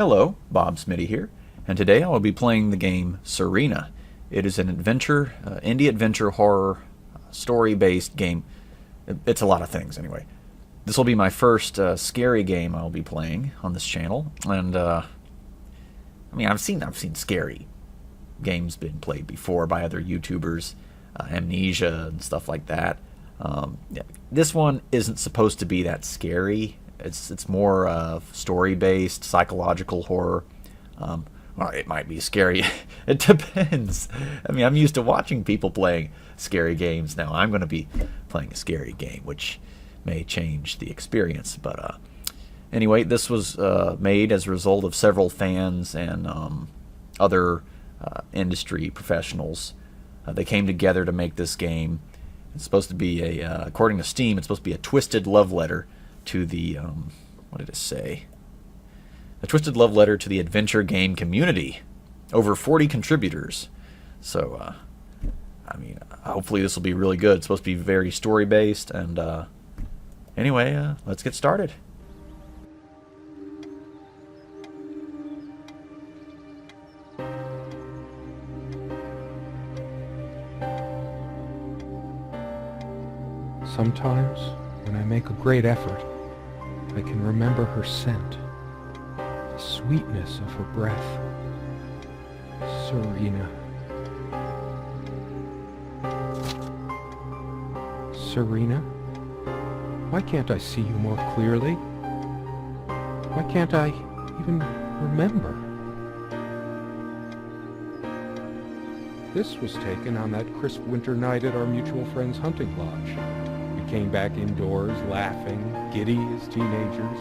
Hello, Bob Smitty here, and today I will be playing the game Serena. It is an adventure, indie adventure horror, story-based game. It's a lot of things, anyway. This will be my first scary game I'll be playing on this channel, and I've seen scary games been played before by other YouTubers, Amnesia and stuff like that. This one isn't supposed to be that scary. It's more story-based, psychological horror. Well, it might be scary. It depends. I'm used to watching people playing scary games. Now I'm going to be playing a scary game, which may change the experience. But anyway, this was made as a result of several fans and other industry professionals. They came together to make this game. It's supposed to be according to Steam, it's supposed to be a twisted love letter to the, what did it say? A twisted love letter to the adventure game community. Over 40 contributors. So, hopefully this will be really good. It's supposed to be very story-based, and, anyway, let's get started. Sometimes, when I make a great effort, I can remember her scent, the sweetness of her breath. Serena. Serena? Why can't I see you more clearly? Why can't I even remember? This was taken on that crisp winter night at our mutual friend's hunting lodge. We came back indoors, laughing, giddy as teenagers.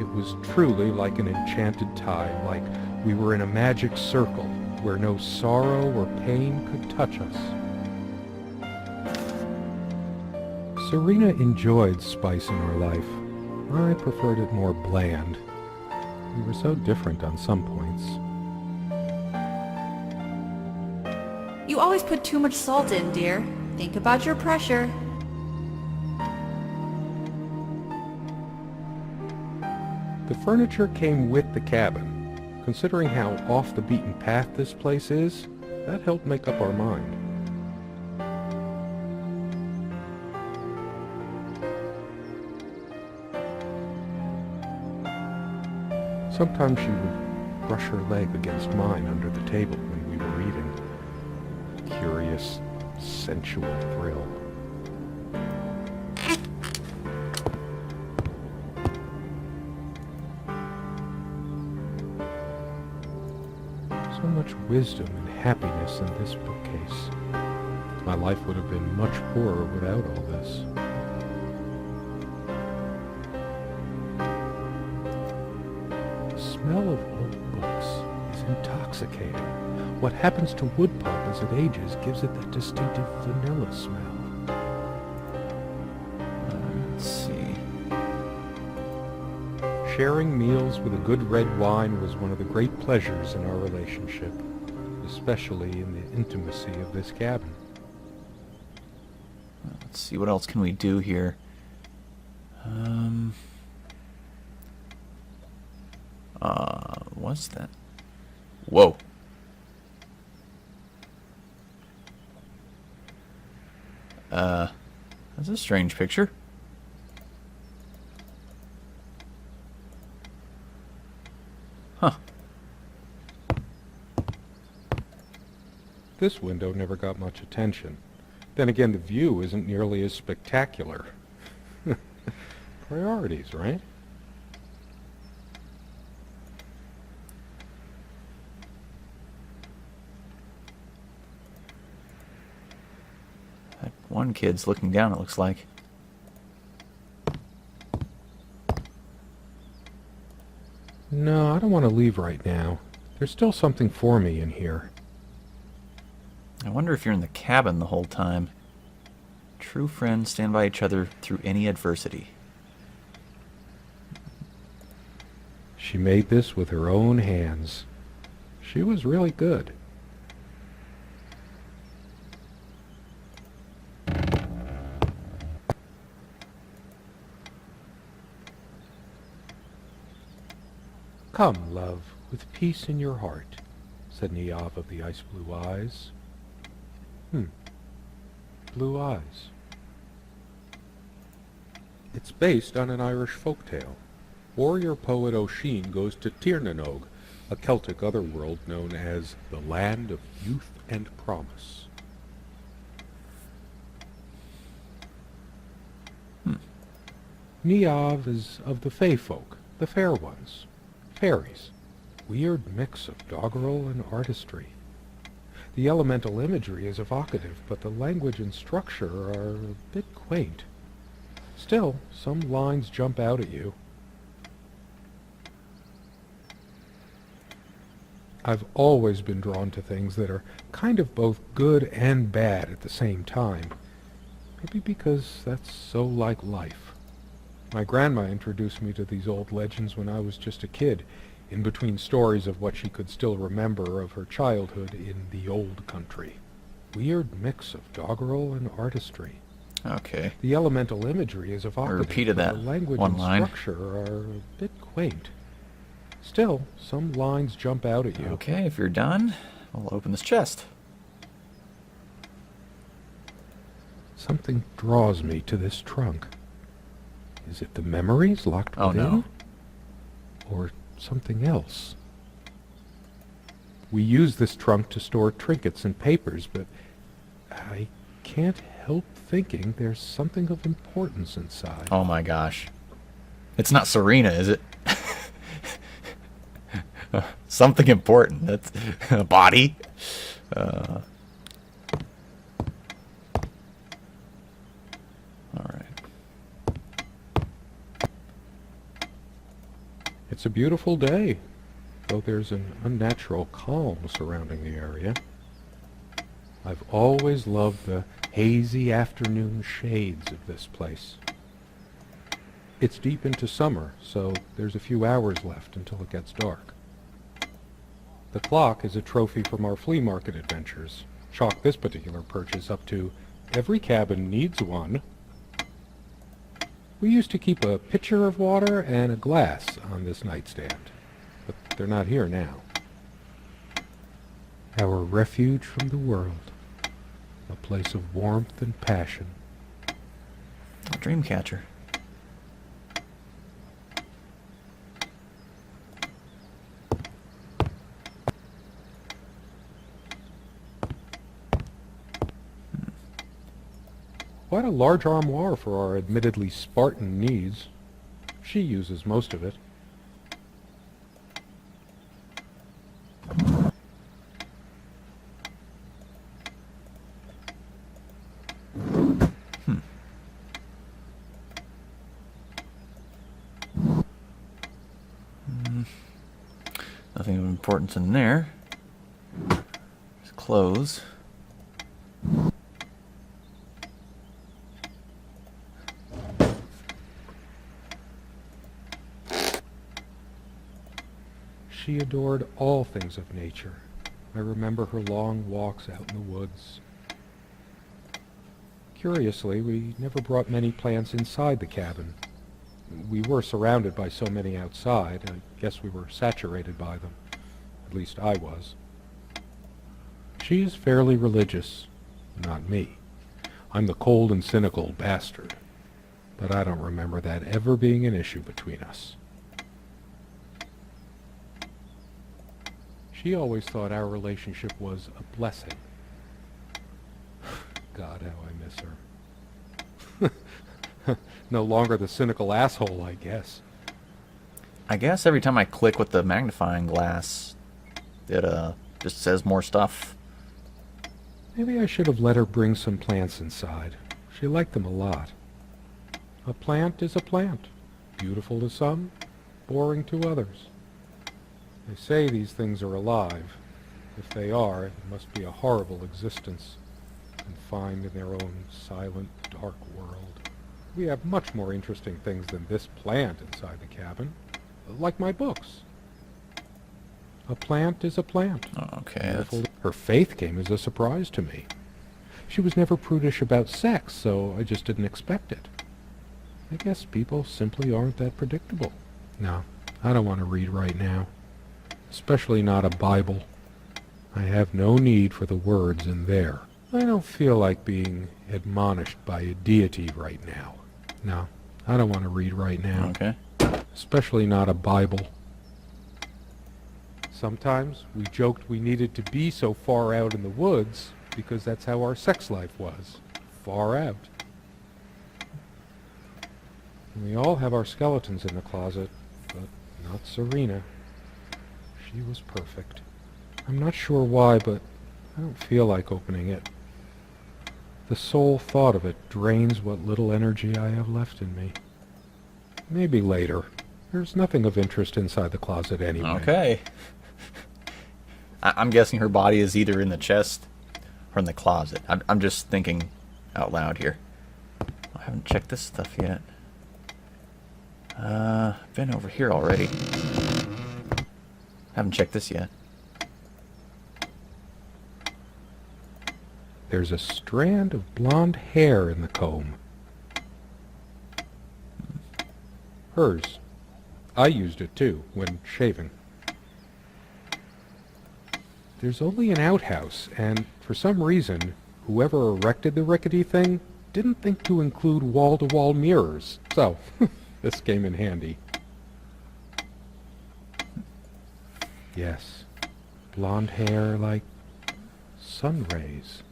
It was truly like an enchanted time, like we were in a magic circle where no sorrow or pain could touch us. Serena enjoyed spice in her life. I preferred it more bland. We were so different on some points. You always put too much salt in, dear. Think about your pressure. The furniture came with the cabin. Considering how off the beaten path this place is, that helped make up our mind. Sometimes she would brush her leg against mine under the table when we were eating. Curious, sensual thrill. So much wisdom and happiness in this bookcase. My life would have been much poorer without all this. The smell of old books is intoxicating. What happens to wood pulp as it ages gives it that distinctive vanilla smell. Let's see. Sharing meals with a good red wine was one of the great pleasures in our relationship, especially in the intimacy of this cabin. Let's see, what else can we do here? What's that? Whoa. That's a strange picture. Huh. This window never got much attention. Then again, the view isn't nearly as spectacular. Priorities, right? That one kid's looking down, it looks like. No, I don't want to leave right now. There's still something for me in here. I wonder if you're in the cabin the whole time. True friends stand by each other through any adversity. She made this with her own hands. She was really good. "Come, love, with peace in your heart," said Niamh of the ice-blue eyes. Blue eyes. It's based on an Irish folk tale. Warrior poet O'Sheen goes to Tirnanog, a Celtic otherworld known as the Land of Youth and Promise. Niamh is of the Fey folk, the fair ones, fairies. Weird mix of doggerel and artistry. The elemental imagery is evocative, but the language and structure are a bit quaint. Still, some lines jump out at you. I've always been drawn to things that are kind of both good and bad at the same time. Maybe because that's so like life. My grandma introduced me to these old legends when I was just a kid, in between stories of what she could still remember of her childhood in the old country. Weird mix of doggerel and artistry. Okay. The elemental imagery is evocative. I repeated but that the language one and line. structure are a bit quaint. Still, some lines jump out at you. Okay, if you're done, we'll open this chest. Something draws me to this trunk. Is it the memories locked Oh, within? no. Or something else? We use this trunk to store trinkets and papers, but I can't help thinking there's something of importance inside. Oh my gosh. It's not Serena, is it? Something important. That's a body. All right. It's a beautiful day, though there's an unnatural calm surrounding the area. I've always loved the hazy afternoon shades of this place. It's deep into summer, so there's a few hours left until it gets dark. The clock is a trophy from our flea market adventures. Chalk this particular purchase up to "Every cabin needs one." We used to keep a pitcher of water and a glass on this nightstand, but they're not here now. Our refuge from the world, a place of warmth and passion. A dream catcher. Quite a large armoire for our admittedly Spartan needs. She uses most of it. Nothing of importance in there. Just clothes. She adored all things of nature. I remember her long walks out in the woods. Curiously, we never brought many plants inside the cabin. We were surrounded by so many outside, I guess we were saturated by them. At least I was. She is fairly religious, not me. I'm the cold and cynical bastard. But I don't remember that ever being an issue between us. She always thought our relationship was a blessing. God, how I miss her. No longer the cynical asshole, I guess. I guess every time I click with the magnifying glass, it just says more stuff. Maybe I should have let her bring some plants inside. She liked them a lot. A plant is a plant. Beautiful to some, boring to others. They say these things are alive. If they are, it must be a horrible existence, confined in their own silent, dark world. We have much more interesting things than this plant inside the cabin, like my books. A plant is a plant. Oh, okay. Her faith came as a surprise to me. She was never prudish about sex, so I just didn't expect it. I guess people simply aren't that predictable. No, I don't want to read right now. Especially not a Bible. I have no need for the words in there. I don't feel like being admonished by a deity right now. No, I don't want to read right now. Okay. Especially not a Bible. Sometimes we joked we needed to be so far out in the woods because that's how our sex life was. Far out. And we all have our skeletons in the closet, but not Serena. She was perfect. I'm not sure why, but I don't feel like opening it. The sole thought of it drains what little energy I have left in me. Maybe later. There's nothing of interest inside the closet anyway. Okay. I'm guessing her body is either in the chest or in the closet. I'm just thinking out loud here. I haven't checked this stuff yet. Been over here already. Haven't checked this yet. There's a strand of blonde hair in the comb. Hers. I used it too, when shaving. There's only an outhouse, and for some reason, whoever erected the rickety thing didn't think to include wall-to-wall mirrors. So, this came in handy. Yes, blonde hair like sun rays.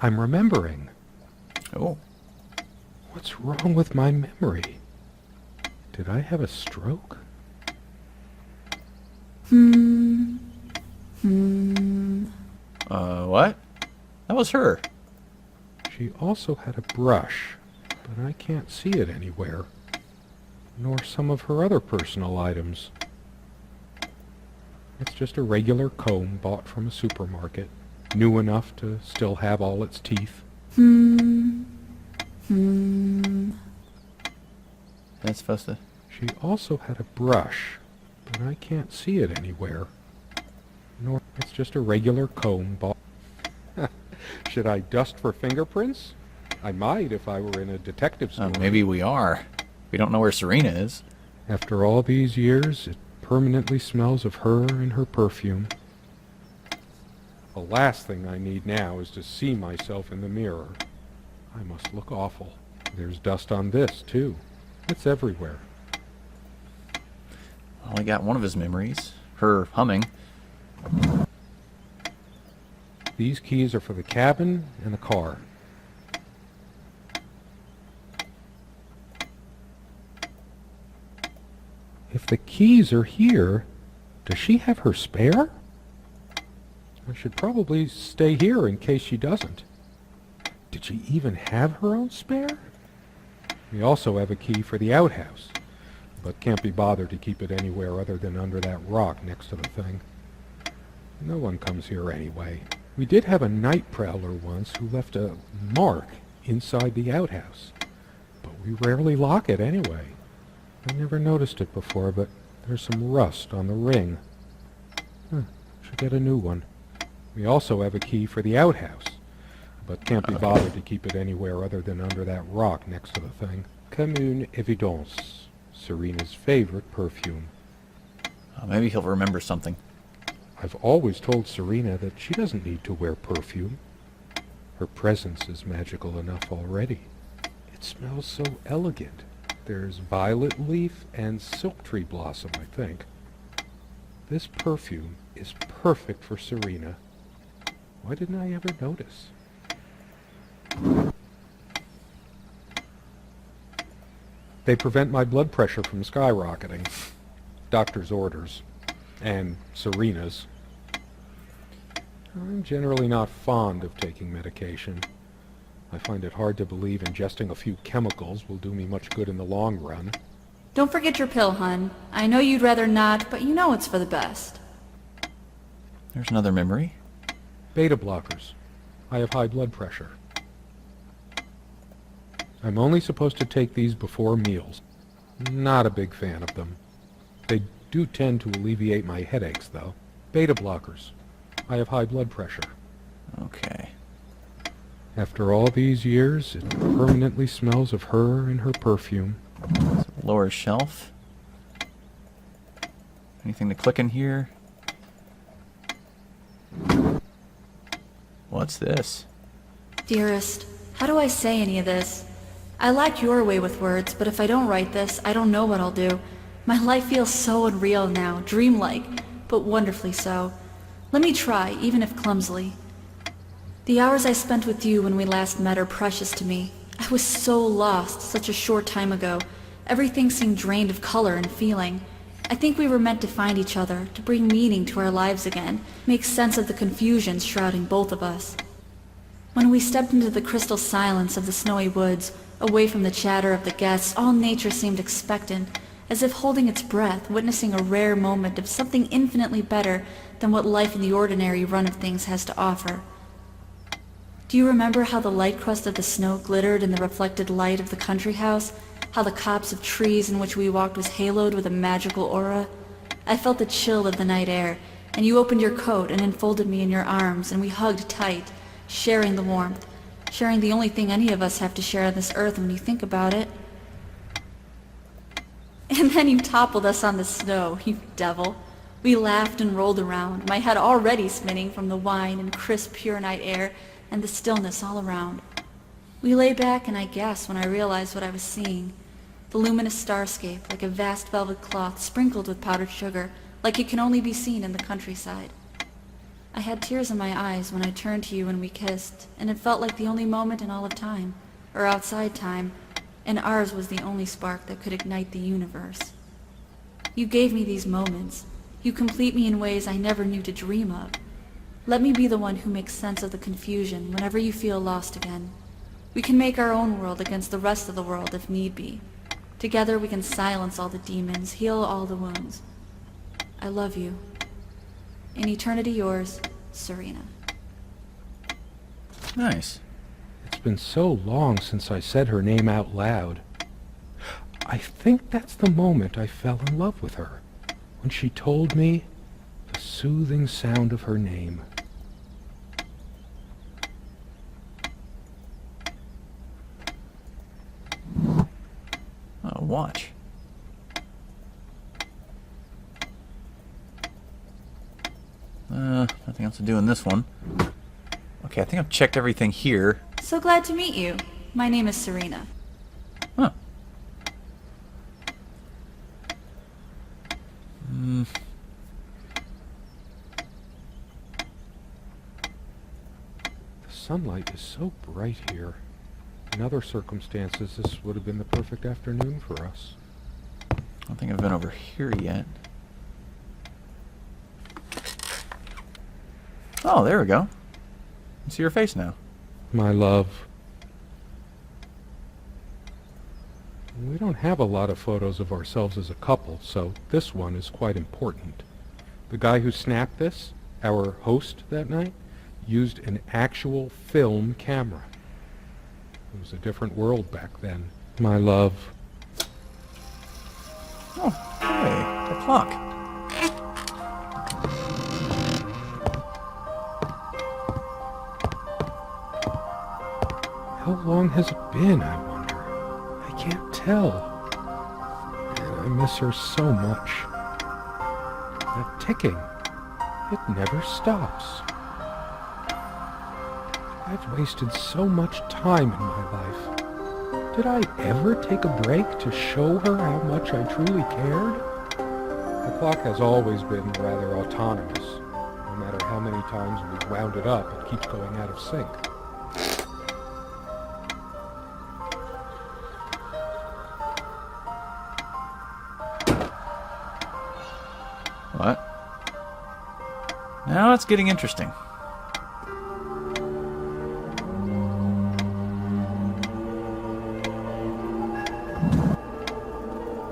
I'm remembering. Oh. What's wrong with my memory? Did I have a stroke? What? That was her. She also had a brush, but I can't see it anywhere. Nor some of her other personal items. It's just a regular comb bought from a supermarket, new enough to still have all its teeth. That's supposed to... She also had a brush, but I can't see it anywhere. Nor it's just a regular comb bought. Should I dust for fingerprints? I might if I were in a detective story. maybe we are. We don't know where Serena is. After all these years, it permanently smells of her and her perfume. The last thing I need now is to see myself in the mirror. I must look awful. There's dust on this, too. It's everywhere. Well, I got one of his memories. Her humming. These keys are for the cabin and the car. If the keys are here, does she have her spare? I should probably stay here in case she doesn't. Did she even have her own spare? We also have a key for the outhouse, but can't be bothered to keep it anywhere other than under that rock next to the thing. No one comes here anyway. We did have a night prowler once who left a mark inside the outhouse, but we rarely lock it anyway. I never noticed it before, but there's some rust on the ring. Should get a new one. We also have a key for the outhouse, but can't be bothered to keep it anywhere other than under that rock next to the thing. Comme une évidence. Serena's favorite perfume. Maybe he'll remember something. I've always told Serena that she doesn't need to wear perfume. Her presence is magical enough already. It smells so elegant. There's violet leaf and silk tree blossom, I think. This perfume is perfect for Serena. Why didn't I ever notice? They prevent my blood pressure from skyrocketing. Doctor's orders. And Serena's. I'm generally not fond of taking medication. I find it hard to believe ingesting a few chemicals will do me much good in the long run. Don't forget your pill, hun. I know you'd rather not, but you know it's for the best. There's another memory. Beta blockers. I have high blood pressure. I'm only supposed to take these before meals. Not a big fan of them. They do tend to alleviate my headaches, though. Beta blockers. I have high blood pressure. Okay. After all these years, it permanently smells of her and her perfume. Lower shelf. Anything to click in here? What's this? Dearest, how do I say any of this? I like your way with words, but if I don't write this, I don't know what I'll do. My life feels so unreal now, dreamlike, but wonderfully so. Let me try, even if clumsily. The hours I spent with you when we last met are precious to me. I was so lost such a short time ago. Everything seemed drained of color and feeling. I think we were meant to find each other, to bring meaning to our lives again, make sense of the confusion shrouding both of us. When we stepped into the crystal silence of the snowy woods, away from the chatter of the guests, all nature seemed expectant, as if holding its breath, witnessing a rare moment of something infinitely better than what life in the ordinary run of things has to offer. Do you remember how the light crust of the snow glittered in the reflected light of the country house? How the copse of trees in which we walked was haloed with a magical aura? I felt the chill of the night air, and you opened your coat and enfolded me in your arms, and we hugged tight, sharing the warmth, sharing the only thing any of us have to share on this earth when you think about it. And then you toppled us on the snow, you devil. We laughed and rolled around, my head already spinning from the wine and crisp, pure night air and the stillness all around. We lay back and I gasped when I realized what I was seeing. The luminous starscape, like a vast velvet cloth sprinkled with powdered sugar, like it can only be seen in the countryside. I had tears in my eyes when I turned to you and we kissed, and it felt like the only moment in all of time, or outside time, and ours was the only spark that could ignite the universe. You gave me these moments. You complete me in ways I never knew to dream of. Let me be the one who makes sense of the confusion whenever you feel lost again. We can make our own world against the rest of the world if need be. Together we can silence all the demons, heal all the wounds. I love you. In eternity yours, Serena. Nice. It's been so long since I said her name out loud. I think that's the moment I fell in love with her, when she told me the soothing sound of her name. Oh, watch. Nothing else to do in this one. Okay, I think I've checked everything here. So glad to meet you. My name is Serena. Huh. The sunlight is so bright here. In other circumstances, this would have been the perfect afternoon for us. I don't think I've been over here yet. Oh, there we go. I see your face now. My love. We don't have a lot of photos of ourselves as a couple, so this one is quite important. The guy who snapped this, our host that night, used an actual film camera. It was a different world back then. My love. Oh, hey, the clock. How long has it been, I wonder? I can't tell. And I miss her so much. That ticking, it never stops. I've wasted so much time in my life. Did I ever take a break to show her how much I truly cared? The clock has always been rather autonomous. No matter how many times we've wound it up, it keeps going out of sync. What? Now it's getting interesting.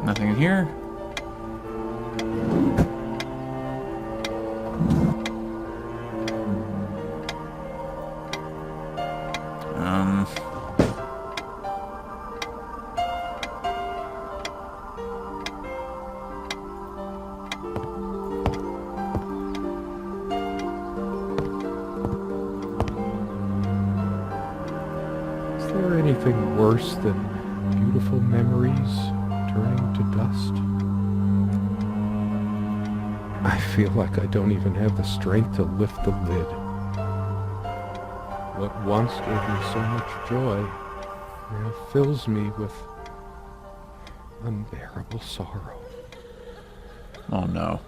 Nothing in here. Is there anything worse than beautiful memories turning to dust? I feel like I don't even have the strength to lift the lid. What once gave me so much joy now fills me with unbearable sorrow. Oh no.